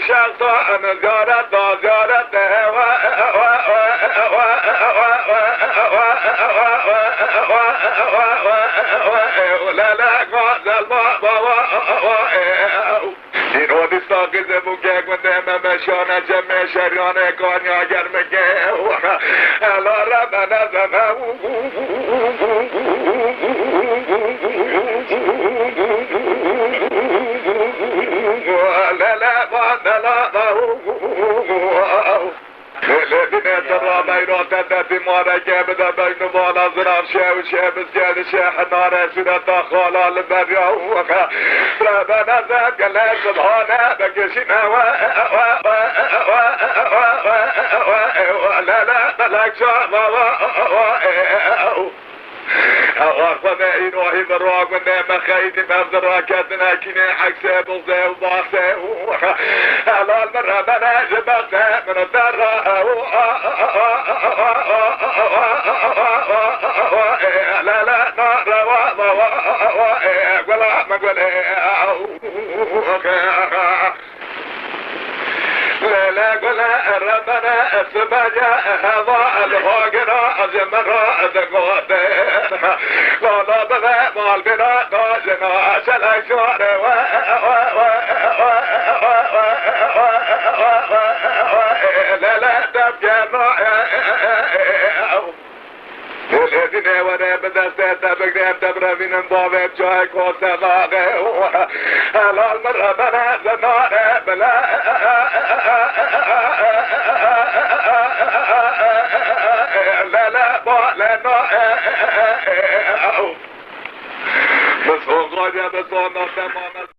شخصا نزارت دازارت این رودی ساقیزه بوگه گنده ممشانه جمع شریانه کانیا گرمگه الا ربنا زمه لذين ترى بين تدتي ماركة بدا بين بالا زرام شاو شابس جاد شاح نار سنة خالا البريا ربنا ذاك لا سبحانه بكشنا لا لا بلك شاما أخذ إنوهي براق من نعم خيدي مفضل راكتنا كيني حكسي بلزي وضاحسي حلال من ربنا جبقنا من الدرة لا لا نار ولا مقولي لا قلا ربنا السباجة هذا الهاجنا أزمنا أزقوته لا بلا مال بنا ناجنا شلا شوار لا تبجنا الذين ولا بدست تبقى تبرا من ضابط جاي كوسلاغه حلال من ربنا زمان بلا لا لا لا بس هو غاية بس هو تمام